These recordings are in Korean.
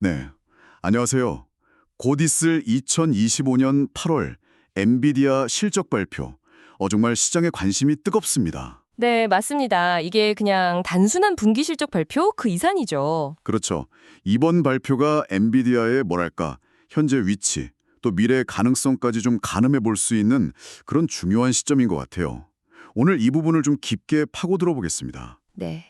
네, 안녕하세요. 곧 있을 2025년 8월 엔비디아 실적 발표. 정말 시장의 관심이 뜨겁습니다. 네, 맞습니다. 이게 그냥 단순한 분기 실적 발표 그 이상이죠. 그렇죠. 이번 발표가 엔비디아의 뭐랄까, 현재 위치, 또 미래의 가능성까지 좀 가늠해 볼 수 있는 그런 중요한 시점인 것 같아요. 오늘 이 부분을 좀 깊게 파고들어 보겠습니다. 네.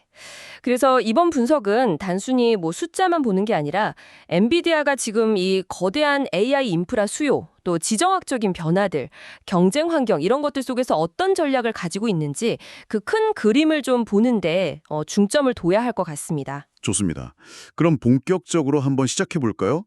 그래서 이번 분석은 단순히 뭐 숫자만 보는 게 아니라 엔비디아가 지금 이 거대한 AI 인프라 수요, 또 지정학적인 변화들, 경쟁 환경 이런 것들 속에서 어떤 전략을 가지고 있는지 그 큰 그림을 좀 보는데 중점을 둬야 할 것 같습니다. 좋습니다. 그럼 본격적으로 한번 시작해 볼까요?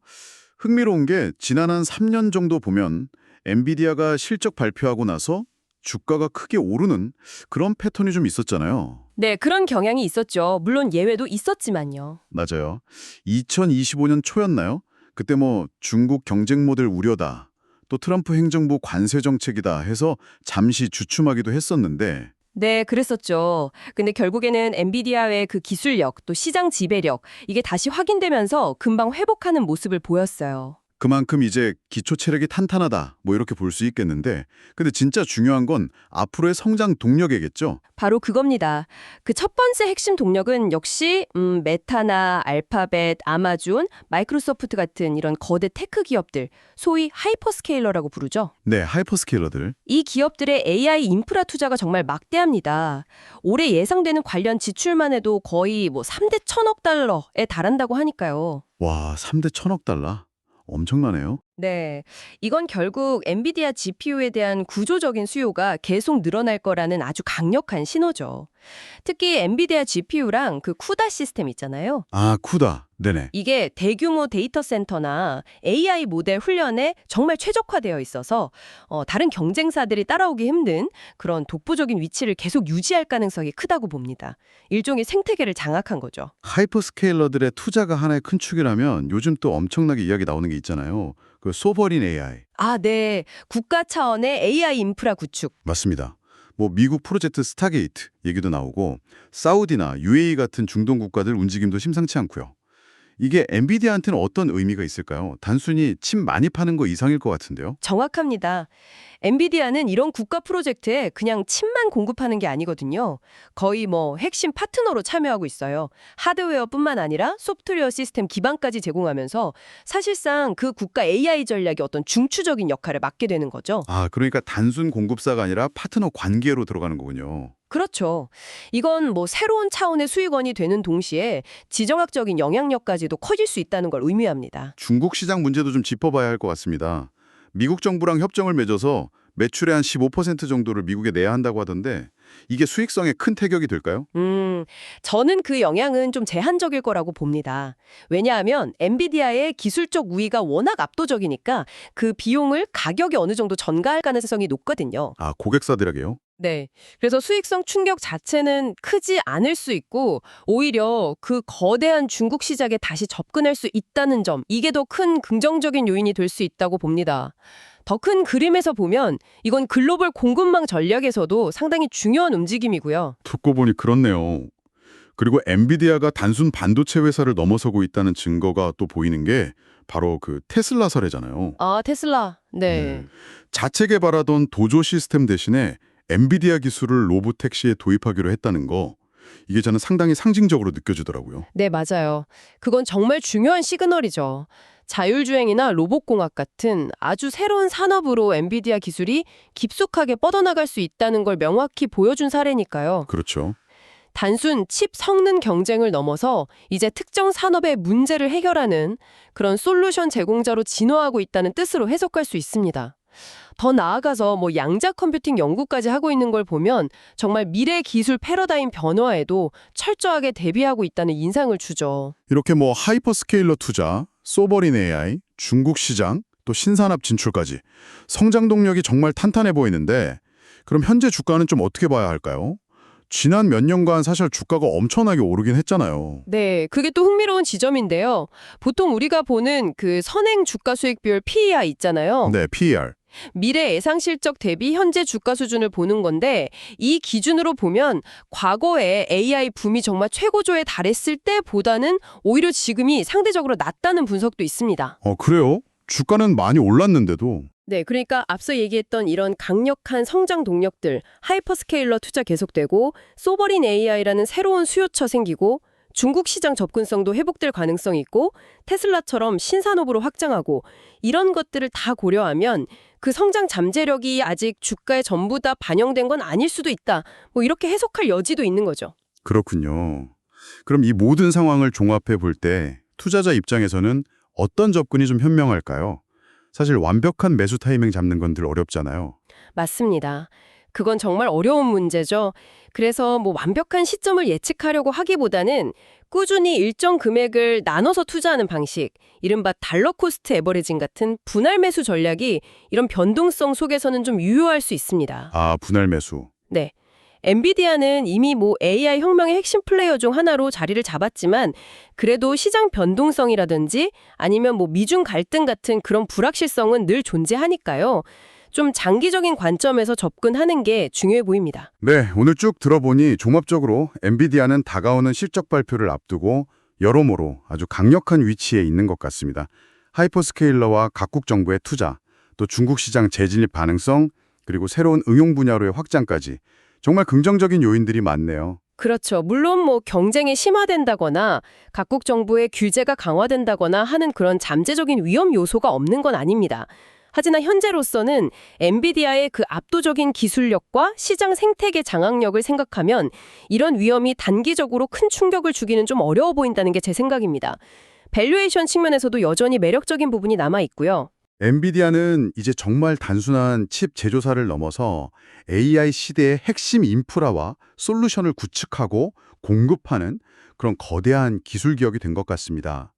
흥미로운 게 지난 한 3년 정도 보면 엔비디아가 실적 발표하고 나서 주가가 크게 오르는 그런 패턴이 좀 있었잖아요. 네, 그런 경향이 있었죠. 물론 예외도 있었지만요. 맞아요. 2025년 초였나요? 그때 뭐 중국 경쟁 모델 우려다, 또 트럼프 행정부 관세 정책이다 해서 잠시 주춤하기도 했었는데 네, 그랬었죠. 근데 결국에는 엔비디아의 그 기술력, 또 시장 지배력, 이게 다시 확인되면서 금방 회복하는 모습을 보였어요. 그만큼 이제 기초 체력이 탄탄하다 뭐 이렇게 볼 수 있겠는데 근데 진짜 중요한 건 앞으로의 성장 동력이겠죠? 바로 그겁니다. 그 첫 번째 핵심 동력은 역시 메타나 알파벳, 아마존, 마이크로소프트 같은 이런 거대 테크 기업들, 소위 하이퍼스케일러라고 부르죠. 네, 하이퍼스케일러들. 이 기업들의 AI 인프라 투자가 정말 막대합니다. 올해 예상되는 관련 지출만 해도 거의 뭐 3대 1,000억 달러에 달한다고 하니까요. 와, 3대 1,000억 달러? 엄청나네요. 네. 이건 결국 엔비디아 GPU에 대한 구조적인 수요가 계속 늘어날 거라는 아주 강력한 신호죠. 특히 엔비디아 GPU랑 그 쿠다 시스템 있잖아요. 아, 쿠다. 네네. 이게 대규모 데이터 센터나 AI 모델 훈련에 정말 최적화되어 있어서 다른 경쟁사들이 따라오기 힘든 그런 독보적인 위치를 계속 유지할 가능성이 크다고 봅니다. 일종의 생태계를 장악한 거죠. 하이퍼스케일러들의 투자가 하나의 큰 축이라면 요즘 또 엄청나게 이야기 나오는 게 있잖아요. 그 소버린 AI. 아, 네. 국가 차원의 AI 인프라 구축. 맞습니다. 뭐 미국 프로젝트 스타게이트 얘기도 나오고 사우디나 UAE 같은 중동 국가들 움직임도 심상치 않고요. 이게 엔비디아한테는 어떤 의미가 있을까요? 단순히 칩 많이 파는 거 이상일 것 같은데요. 정확합니다. 엔비디아는 이런 국가 프로젝트에 그냥 칩만 공급하는 게 아니거든요. 거의 뭐 핵심 파트너로 참여하고 있어요. 하드웨어뿐만 아니라 소프트웨어 시스템 기반까지 제공하면서 사실상 그 국가 AI 전략의 어떤 중추적인 역할을 맡게 되는 거죠. 아, 그러니까 단순 공급사가 아니라 파트너 관계로 들어가는 거군요. 그렇죠. 이건 뭐 새로운 차원의 수익원이 되는 동시에 지정학적인 영향력까지도 커질 수 있다는 걸 의미합니다. 중국 시장 문제도 좀 짚어봐야 할 것 같습니다. 미국 정부랑 협정을 맺어서 매출의 한 15% 정도를 미국에 내야 한다고 하던데 이게 수익성에 큰 타격이 될까요? 저는 그 영향은 좀 제한적일 거라고 봅니다. 왜냐하면 엔비디아의 기술적 우위가 워낙 압도적이니까 그 비용을 가격에 어느 정도 전가할 가능성이 높거든요. 아, 고객사들에게요? 네. 그래서 수익성 충격 자체는 크지 않을 수 있고 오히려 그 거대한 중국 시장에 다시 접근할 수 있다는 점, 이게 더 큰 긍정적인 요인이 될 수 있다고 봅니다. 더 큰 그림에서 보면 이건 글로벌 공급망 전략에서도 상당히 중요한 움직임이고요. 듣고 보니 그렇네요. 그리고 엔비디아가 단순 반도체 회사를 넘어서고 있다는 증거가 또 보이는 게 바로 그 테슬라 사례잖아요. 아, 테슬라. 네. 자체 개발하던 도조 시스템 대신에 엔비디아 기술을 로보택시에 도입하기로 했다는 거, 이게 저는 상당히 상징적으로 느껴지더라고요. 네, 맞아요. 그건 정말 중요한 시그널이죠. 자율주행이나 로봇공학 같은 아주 새로운 산업으로 엔비디아 기술이 깊숙하게 뻗어나갈 수 있다는 걸 명확히 보여준 사례니까요. 그렇죠. 단순 칩 성능 경쟁을 넘어서 이제 특정 산업의 문제를 해결하는 그런 솔루션 제공자로 진화하고 있다는 뜻으로 해석할 수 있습니다. 더 나아가서 뭐 양자 컴퓨팅 연구까지 하고 있는 걸 보면 정말 미래 기술 패러다임 변화에도 철저하게 대비하고 있다는 인상을 주죠. 이렇게 뭐 하이퍼스케일러 투자, 소버린 AI, 중국 시장, 또 신산업 진출까지 성장 동력이 정말 탄탄해 보이는데 그럼 현재 주가는 좀 어떻게 봐야 할까요? 지난 몇 년간 사실 주가가 엄청나게 오르긴 했잖아요. 네, 그게 또 흥미로운 지점인데요. 보통 우리가 보는 그 선행 주가 수익 비율 PER 있잖아요. 네, PER. 미래 예상 실적 대비 현재 주가 수준을 보는 건데 이 기준으로 보면 과거에 AI 붐이 정말 최고조에 달했을 때보다는 오히려 지금이 상대적으로 낮다는 분석도 있습니다. 그래요? 주가는 많이 올랐는데도. 네, 그러니까 앞서 얘기했던 이런 강력한 성장 동력들, 하이퍼스케일러 투자 계속되고 소버린 AI라는 새로운 수요처 생기고 중국 시장 접근성도 회복될 가능성이 있고 테슬라처럼 신산업으로 확장하고 이런 것들을 다 고려하면 그 성장 잠재력이 아직 주가에 전부 다 반영된 건 아닐 수도 있다. 뭐 이렇게 해석할 여지도 있는 거죠. 그렇군요. 그럼 이 모든 상황을 종합해 볼 때 투자자 입장에서는 어떤 접근이 좀 현명할까요? 사실 완벽한 매수 타이밍 잡는 건 늘 어렵잖아요. 맞습니다. 그건 정말 어려운 문제죠. 그래서 뭐 완벽한 시점을 예측하려고 하기보다는 꾸준히 일정 금액을 나눠서 투자하는 방식, 이른바 달러 코스트 에버리징 같은 분할 매수 전략이 이런 변동성 속에서는 좀 유효할 수 있습니다. 아, 분할 매수. 네. 엔비디아는 이미 뭐 AI 혁명의 핵심 플레이어 중 하나로 자리를 잡았지만 그래도 시장 변동성이라든지 아니면 뭐 미중 갈등 같은 그런 불확실성은 늘 존재하니까요. 좀 장기적인 관점에서 접근하는 게 중요해 보입니다. 네, 오늘 쭉 들어보니 종합적으로 엔비디아는 다가오는 실적 발표를 앞두고 여러모로 아주 강력한 위치에 있는 것 같습니다. 하이퍼스케일러와 각국 정부의 투자, 또 중국 시장 재진입 가능성, 그리고 새로운 응용 분야로의 확장까지 정말 긍정적인 요인들이 많네요. 그렇죠. 물론 뭐 경쟁이 심화된다거나 각국 정부의 규제가 강화된다거나 하는 그런 잠재적인 위험 요소가 없는 건 아닙니다. 하지만 현재로서는 엔비디아의 그 압도적인 기술력과 시장 생태계 장악력을 생각하면 이런 위험이 단기적으로 큰 충격을 주기는 좀 어려워 보인다는 게 제 생각입니다. 밸류에이션 측면에서도 여전히 매력적인 부분이 남아 있고요. 엔비디아는 이제 정말 단순한 칩 제조사를 넘어서 AI 시대의 핵심 인프라와 솔루션을 구축하고 공급하는 그런 거대한 기술 기업이 된 것 같습니다.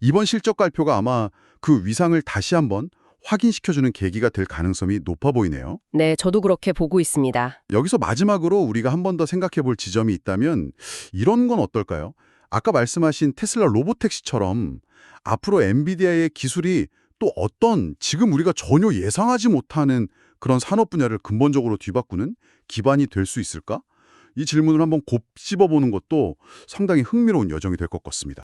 이번 실적 발표가 아마 그 위상을 다시 한번 확인시켜주는 계기가 될 가능성이 높아 보이네요. 네, 저도 그렇게 보고 있습니다. 여기서 마지막으로 우리가 한 번 더 생각해 볼 지점이 있다면 이런 건 어떨까요? 아까 말씀하신 테슬라 로보택시처럼 앞으로 엔비디아의 기술이 또 어떤 지금 우리가 전혀 예상하지 못하는 그런 산업 분야를 근본적으로 뒤바꾸는 기반이 될 수 있을까? 이 질문을 한번 곱씹어보는 것도 상당히 흥미로운 여정이 될 것 같습니다.